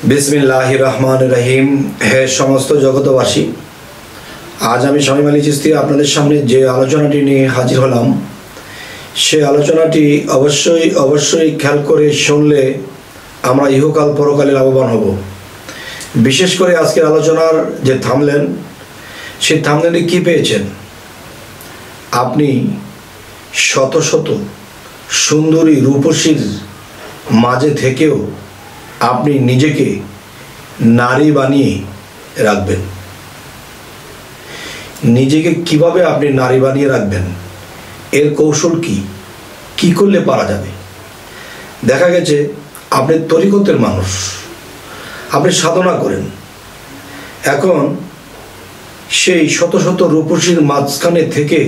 बिस्मिल्लाहिर रहमानिर रहीम। हे समस्त जगतवासी, आज आमी शामीम आली चिश्ती आपनादेर सामने जे आलोचनाटी निये हाजिर हलाम से आलोचनाटी अवश्यई अवश्यई ख्याल करे शुनले आमरा इहकाल परकाले लाभवान हब। विशेष करे आजकेर आलोचनार जे थामलेन सेई थामलेने कि पेयेछेन आपनी शत शत सुंदरी रूपसीर माझे थेकेओ आपनी निजेके नारी बानिये राखबेन। निजेके किभाबे आपनी नारी बानिये राखबेन एर कौशल की करले पारा जाबे। देखा गेछे आपनि तरिकतेर मानुष, आपनि साधना करेन, एखन सेई शत शत रूपसीर माझखाने थेके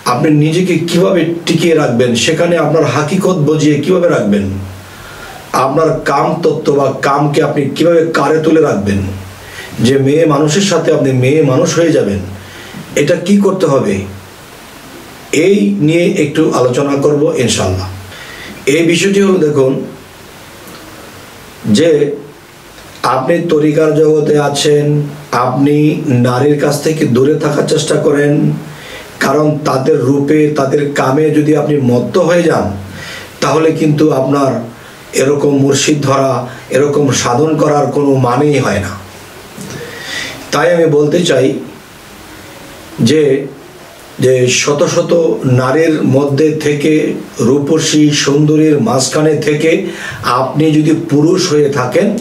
आपनि निजेके किभाबे टिकिये राखबेन, सेखाने आपनार हाकिकत बुझिये किभाबे राखबेन, आपनार काम तत्व बा काम के आपनि किभाबे कारे तुले राखबेन, जे मेये मानुषेर साथे आपनि मेये मानुष हये जाबेन, एटा कि करते होबे एई निये एकटु आलोचना करब इनशाल्लाह। एई विषयटी हलो देखुन जे आपनि तरिकार जगते आछेन, आपनि नारीर काछ थेके दूरे थाकार चेष्टा करेन, कारण तादेर रूपे तादेर कामे यदि आपनि मत्त हये जान ताहले किन्तु आपनार एरकम मुर्शिद धरा एरकम साधन करार कोनो मानेई हय ना। ताई आमि बोलते चाइ जे जे शत शत नारीर मध्य थेके रूपसी सुंदरीर माझखाने थेके आपनि यदि पुरुष हये थाकेन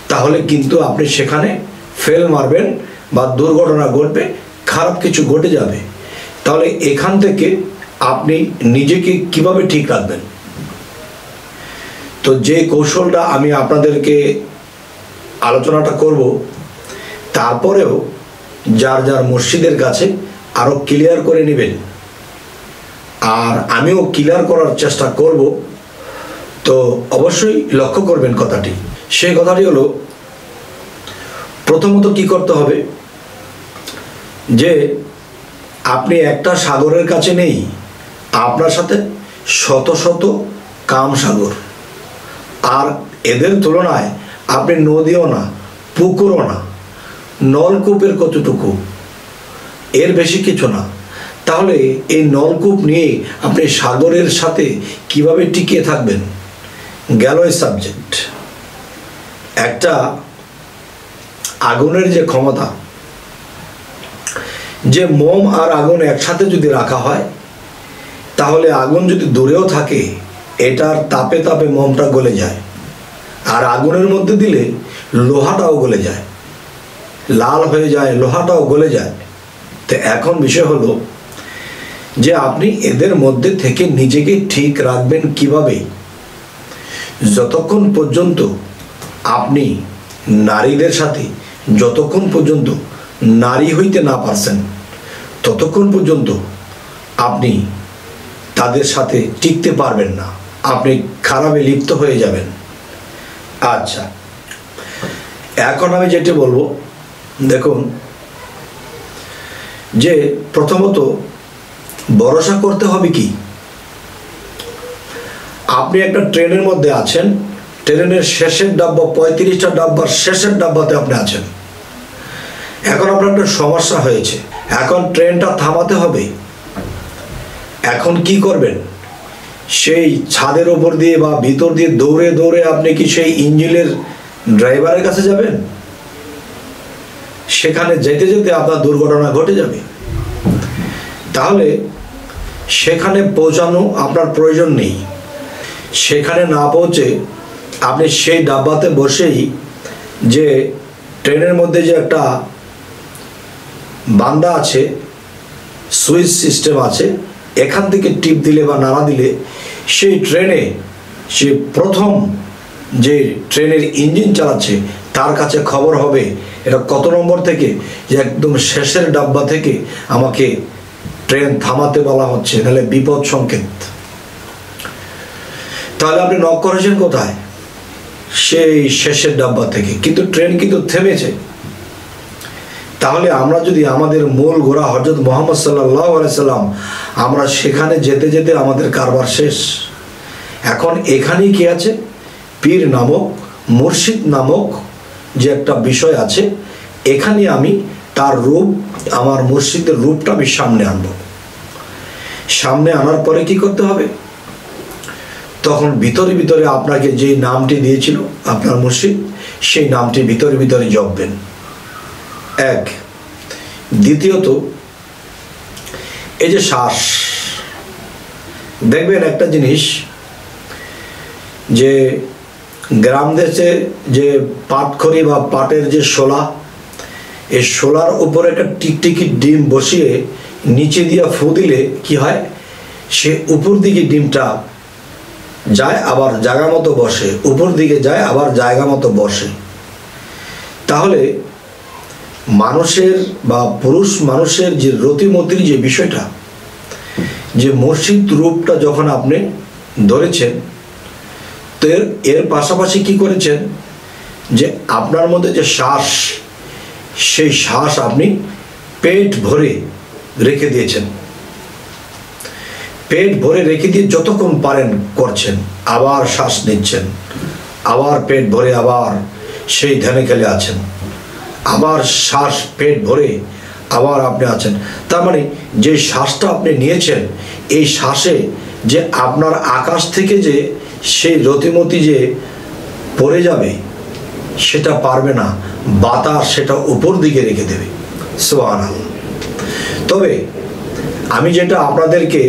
ताहले किन्तु आपनि सेखाने फेल मारबेन बा दुर्घटना घटबे, खाराप किछु घटे जाबे। ताहले एखान थेके आपनि निजेके किभाबे ठीक राखबेन, तो जे कौशलटा आमी आपनादेरके आलोचनाटा करब तारपरेও जार जार मुर्शिदेर काछे आरो क्लियर करे नेबेन और आमिও क्लियर करार चेष्टा करब। तो अवश्यई लक्ष्य करबेन कथाटी, सेई कथाटी हलो प्रथमत कि करते होबे जे आपनि एकटा सागरेर काछे नेই, आपनार साथे शत शत काम सागर और एদের तुलनाয় আপনি নদীও না পুকুরও না নলকূপের কতটুকু এর বেশি কিছু না, তাহলে এই নলকূপ নিয়ে আপনি সাগরের সাথে কিভাবে টিকে থাকবেন গেল এই সাবজেক্ট। একটা আগুনের যে ক্ষমতা, যে মোম আর আগুন একসাথে যদি রাখা হয় তাহলে আগুন যদি দূরেও থাকে এটার তাপে তাপে মোমটা গলে যায়, আর আগুনের মধ্যে দিলে লোহাটাও গলে যায়, লাল হয়ে যায়, লোহাটাও গলে যায়। তো এখন বিষয় হলো যে আপনি এদের মধ্যে থেকে নিজেকে ঠিক রাখবেন কিভাবে। যতক্ষণ পর্যন্ত আপনি নারীদের সাথে যতক্ষণ পর্যন্ত নারী হইতে না পারছেন ততক্ষণ পর্যন্ত আপনি তাদের সাথে টিকতে পারবেন না, আপনি খারাপে লিপ্ত হয়ে যাবেন। আচ্ছা, এখন আমি যেটা বলবো দেখুন যে প্রথমত ভরসা করতে হবে কি, আপনি একটা ট্রেনের মধ্যে আছেন, ট্রেনের শেষের ডাব্বা 35টা ডাব্বার শেষের ডাব্বাতে আপনি আছেন। এখন আপনার একটা সমস্যা হয়েছে, এখন ট্রেনটা থামাতে হবে। এখন কি করবেন, সেই ছাদের উপর দিয়ে বা ভিতর দিয়ে দৌড়ে দৌড়ে আপনি কি সেই ইঞ্জিনের ড্রাইভারের কাছে যাবেন? সেখানে যেতে যেতে আপনার দুর্ঘটনা ঘটে যাবে। তাহলে সেখানে পৌঁছানো আপনার প্রয়োজন নেই, সেখানে না পৌঁছে আপনি সেই ডাব্বাতে বসেই যে ট্রেনের মধ্যে যে একটা বান্দা আছে, সুইচ সিস্টেম আছে, এখান থেকে টিপ দিলে বা নাড়া দিলে সেই ট্রেনে সে প্রথম যে ট্রেনের ইঞ্জিন চালাচ্ছে তার কাছে খবর হবে এটা কত নম্বর থেকে, যে একদম শেষের ডাব্বা থেকে আমাকে ট্রেন থামাতে বলা হচ্ছে, তাহলে বিপদ সংকেত। তাহলে আপনি নক করেছেন কোথায়, সেই শেষের ডাব্বা থেকে, কিন্তু ট্রেন কিন্তু থেমেছে। তাহলে আমরা যদি আমাদের মূল গোড়া হযরত মুহাম্মদ সাল্লাল্লাহু আলাইহি সাল্লাম আমরা সেখানে যেতে যেতে আমাদের কারবার শেষ। এখন এখানেই কি আছে, পীর নামক মুর্শিদ নামক যে একটা বিষয় আছে, এখানে আমি তার রূপ, আমার মুর্শিদের রূপটা আমি সামনে আনব। সামনে আনার পরে কি করতে হবে? তখন ভিতরে ভিতরে আপনাকে যে নামটি দিয়েছিল আপনার মুর্শিদ, সেই নামটি ভিতরে ভিতরে জপবেন। এক। দ্বিতীয়ত, এই যে শ্বাস, দেখবেন একটা জিনিস, যে গ্রাম দেশে যে পাটখড়ি বা পাটের যে শোলা, এই শোলার উপরে একটা টিকটিকি ডিম বসিয়ে নিচে দিয়ে ফু দিলে কি হয়, সে উপর দিকে ডিমটা যায় আবার জায়গা মতো বসে, উপর দিকে যায় আবার জায়গা মতো বসে। তাহলে মানুষের বা পুরুষ মানুষের যে রতিমতির যে বিষয়টা, যে মুর্শিদ রূপটা যখন আপনি ধরেছেন, তো এর পাশাপাশি কি করেছেন, যে আপনার মধ্যে যে শ্বাস, সেই শ্বাস আপনি পেট ভরে রেখে দিয়েছেন। পেট ভরে রেখে দিয়ে যতক্ষণ পারেন করছেন, আবার শ্বাস নিচ্ছেন, আবার পেট ভরে আবার সেই ধ্যানে খেলে আছেন, আবার শ্বাস পেট ভরে আবার আপনি আছেন। তার মানে যে শ্বাসটা আপনি নিয়েছেন, এই শ্বাসে যে আপনার আকাশ থেকে যে সেই রতিমতি যে পড়ে যাবে, সেটা পারবে না, বাতাস সেটা উপর দিকে রেখে দেবে। সুবহানাল্লাহ। তবে আমি যেটা আপনাদেরকে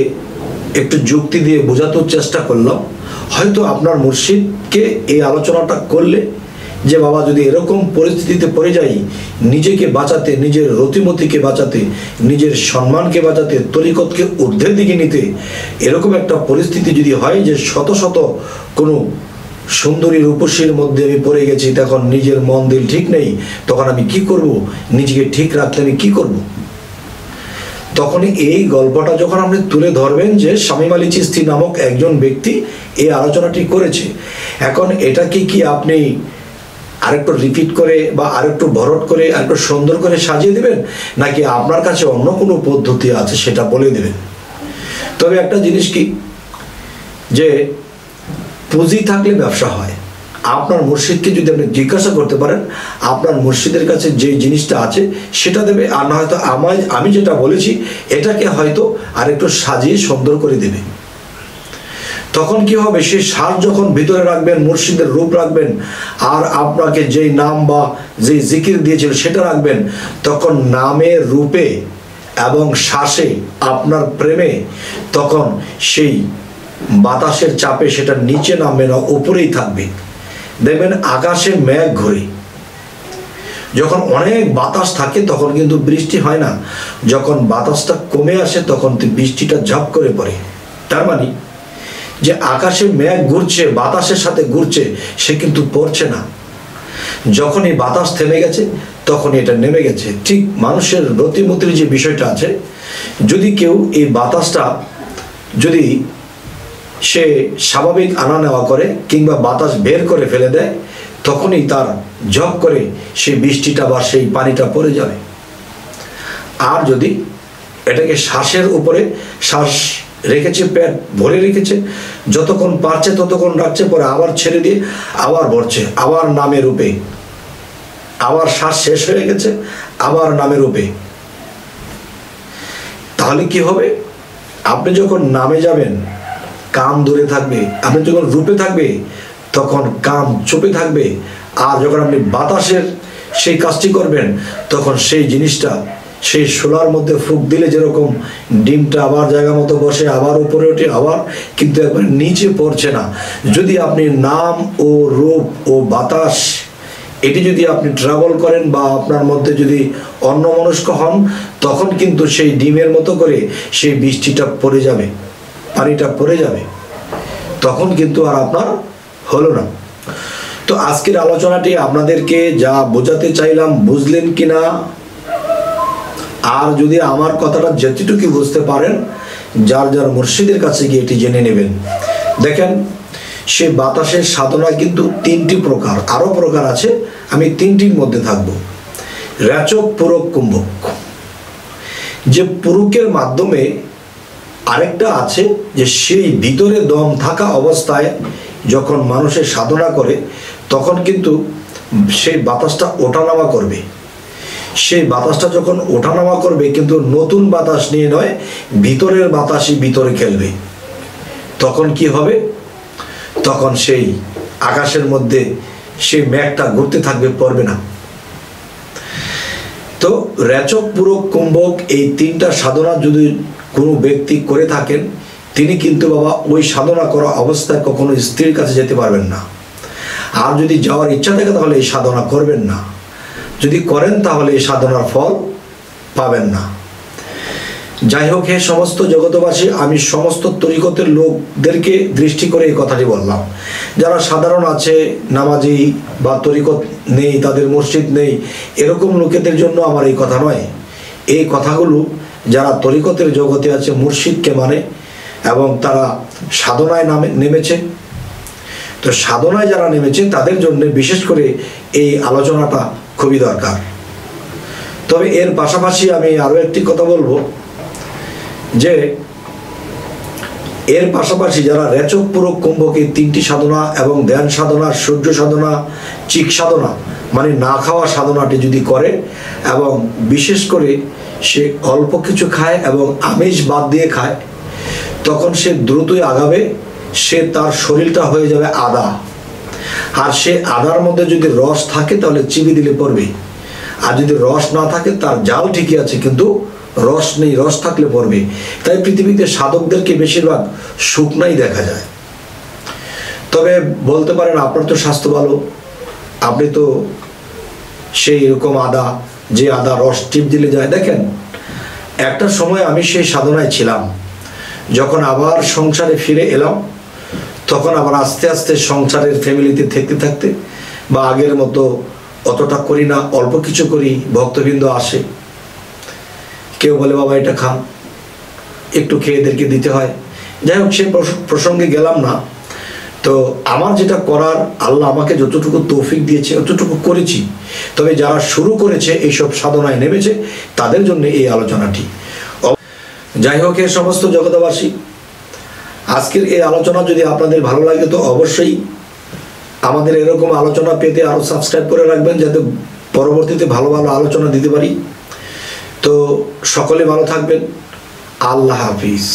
একটু যুক্তি দিয়ে বোঝানোর চেষ্টা করলাম, হয়তো আপনার মুর্শিদকে এই আলোচনাটা করলে, যে বাবা যদি এরকম পরিস্থিতিতে পড়ে যাই, নিজেকে বাঁচাতে, নিজের রতিমতিকে বাঁচাতে, নিজের সম্মানকে বাঁচাতে, তরিকতকে ঊর্ধ্বের দিকে নিতে, এরকম একটা পরিস্থিতি যদি হয় যে শত শত কোনো সুন্দরী রূপসীর মধ্যে আমি পড়ে গেছি, তখন নিজের মন দিল ঠিক নেই, তখন আমি কি করব? নিজেকে ঠিক রাখতে আমি কি করব? তখন এই গল্পটা যখন আপনি তুলে ধরবেন যে শামীম আলী চিশতি নামক একজন ব্যক্তি এই আলোচনাটি করেছে, এখন এটাকে কি আপনি আরেকটু রিপিট করে বা আরেকটু ভরট করে আরেকটু সুন্দর করে সাজিয়ে দেবেন, নাকি আপনার কাছে অন্য কোনো পদ্ধতি আছে সেটা বলে দেবেন? তবে একটা জিনিস কি, যে পুঁজি থাকলে ব্যবসা হয়। আপনার মুর্শিদকে যদি আপনি জিজ্ঞাসা করতে পারেন, আপনার মুর্শিদের কাছে যে জিনিসটা আছে সেটা দেবে, আর না হয়তো আমি যেটা বলেছি এটাকে হয়তো আরেকটু সাজিয়ে সুন্দর করে দেবে। তখন কি হবে, সেই শ্বাস যখন ভিতরে রাখবেন, মুর্শিদের রূপ রাখবেন, আর আপনাকে যেই নাম বা যেই জিকির দিয়েছিল সেটা রাখবেন, তখন নামে, রূপে এবং শ্বাসে, আপনার প্রেমে, তখন সেই বাতাসের চাপে সেটা নিচে নামবে না, উপরেই থাকবে। দেখবেন আকাশে মেঘ ঘুরে, যখন অনেক বাতাস থাকে তখন কিন্তু বৃষ্টি হয় না, যখন বাতাসটা কমে আসে তখন বৃষ্টিটা ঝাপ করে পড়ে। তার মানে যে আকাশে মেঘ ঘুরছে, বাতাসের সাথে ঘুরছে, সে কিন্তু পড়ছে না। যখন এই বাতাস থেমে গেছে তখন এটা নেমে গেছে। ঠিক মানুষের রতিমতির যে বিষয়টা আছে, যদি কেউ এই বাতাসটা যদি সে স্বাভাবিক আনা নেওয়া করে কিংবা বাতাস বের করে ফেলে দেয়, তখনই তার ঝপ করে সেই বৃষ্টিটা বা সেই পানিটা পড়ে যাবে। আর যদি এটাকে শ্বাসের উপরে শ্বাস রেখেছে, পেট ভরে রেখেছে, যতক্ষণ পারছে ততক্ষণ রাখছে, পরে আবার ছেড়ে দিয়ে আবার ভরছে, আবার নামে রূপে, আবার শ্বাস শেষ হয়ে গেছে, আবার নামে রূপে, তাহলে কি হবে? আপনি যখন নামে যাবেন কাম দূরে থাকবে, আপনি যখন রূপে থাকবে তখন কাম চুপে থাকবে, আর যখন আপনি বাতাসের সেই কাজটি করবেন তখন সেই জিনিসটা সেই শোলার মধ্যে ফুঁক দিলে যেরকম ডিমটা আবার জায়গা মতো বসে, আবার উপরে ওঠে, আবার কিন্তু একবার নিচে পড়ছে না। যদি আপনি নাম ও রূপ ও বাতাস এটি যদি আপনি ট্রাভেল করেন বা আপনার মধ্যে যদি অন্যমনস্ক হন, তখন কিন্তু সেই ডিমের মতো করে সেই বৃষ্টিটা পড়ে যাবে, পানিটা পড়ে যাবে, তখন কিন্তু আর আপনার হলো না। তো আজকের আলোচনাটি আপনাদেরকে যা বোঝাতে চাইলাম বুঝলেন কিনা, আর যদি আমার কথাটা যেটুকু বুঝতে পারেন, যার যার মুর্শিদের কাছে গিয়ে এটি জেনে নেবেন। দেখেন, সে বাতাসের সাধনা কিন্তু তিনটি প্রকার, আরো প্রকার আছে, আমি তিনটির মধ্যে থাকব। রেচক, পুরক, কুম্ভক। যে পুরুকের মাধ্যমে আরেকটা আছে, যে সেই ভিতরে দম থাকা অবস্থায় যখন মানুষের সাধনা করে তখন কিন্তু সেই বাতাসটা ওঠানামা করবে। সেই বাতাসটা যখন ওঠানামা করবে, কিন্তু নতুন বাতাস নিয়ে নয়, ভিতরের বাতাসই ভিতরে খেলবে, তখন কি হবে? তখন সেই আকাশের মধ্যে সেই মেঘটা ঘুরতে থাকবে, পড়বে না। তো রেচক, পূরক, কুম্ভক এই তিনটা সাধনা যদি কোনো ব্যক্তি করে থাকেন, তিনি কিন্তু বাবা ওই সাধনা করা অবস্থায় কখনো স্ত্রীর কাছে যেতে পারবেন না। আর যদি যাওয়ার ইচ্ছা থাকে তাহলে এই সাধনা করবেন না। যদি করেন তাহলে এই সাধনার ফল পাবেন না। যাই হোক, হে সমস্ত জগতবাসী, আমি সমস্ত তরিকতের লোকদেরকে দৃষ্টি করে এই কথাটি বললাম। যারা সাধারণ আছে, নামাজি বা তরিকত নেই, তাদের মসজিদ নেই, এরকম লোকেদের জন্য আমার এই কথা নয়। এই কথাগুলো যারা তরিকতের জগতে আছে, মুর্শিদকে মানে, এবং তারা সাধনায় নেমেছে, তো সাধনায় যারা নেমেছে তাদের জন্য বিশেষ করে এই আলোচনাটা খুবই দরকার। তবে এর পাশাপাশি আমি আরও একটি কথা বলবো, যে এর পাশাপাশি যারা রেচক, পূরক, কুম্ভক এই তিনটি সাধনা এবং ধ্যান সাধনা, সূর্য সাধনা, চিক সাধনা মানে না খাওয়া সাধনাটি যদি করে, এবং বিশেষ করে সে অল্প কিছু খায় এবং আমিষ বাদ দিয়ে খায়, তখন সে দ্রুতই আগাবে। সে তার শরীরটা হয়ে যাবে আদা, আর সে আদার মধ্যে যদি রস থাকে তাহলে চিবি দিলে পড়বে, আর যদি রস না থাকে তার জাল ঠিকই আছে কিন্তু রস নেই, রস থাকলে পড়বে। তাই পৃথিবীতে সাধকদেরকে বেশিরভাগ শুকনাই দেখা যায়। তবে বলতে পারেন আপনার তো স্বাস্থ্য ভালো, আপনি তো সেই রকম আদা, যে আদা রস টিপ দিলে যায়। দেখেন, একটা সময় আমি সেই সাধনায় ছিলাম, যখন আবার সংসারে ফিরে এলাম, তখন আবার আস্তে আস্তে সংসারের ফ্যামিলিতে থাকতে থাকতে বা আগের মতো অতটা করি না, অল্প কিছু করি। ভক্তবৃন্দ আসে, কেউ বলে বাবা এটা খান, একটু খেয়ে এদেরকে দিতে হয়। যাই হোক, সে প্রসঙ্গে গেলাম না। তো আমার যেটা করার আল্লাহ আমাকে যতটুকু তৌফিক দিয়েছে ততটুকু করেছি। তবে যারা শুরু করেছে এইসব সাধনায় নেমেছে তাদের জন্য এই আলোচনাটি। যাই হোক, এর সমস্ত জগতবাসী, আজকের এই আলোচনা যদি আপনাদের ভালো লাগে তো অবশ্যই আমাদের এরকম আলোচনা পেতে আরও সাবস্ক্রাইব করে রাখবেন, যাতে পরবর্তীতে ভালো ভালো আলোচনা দিতে পারি। তো সকলে ভালো থাকবেন। আল্লাহ হাফিজ।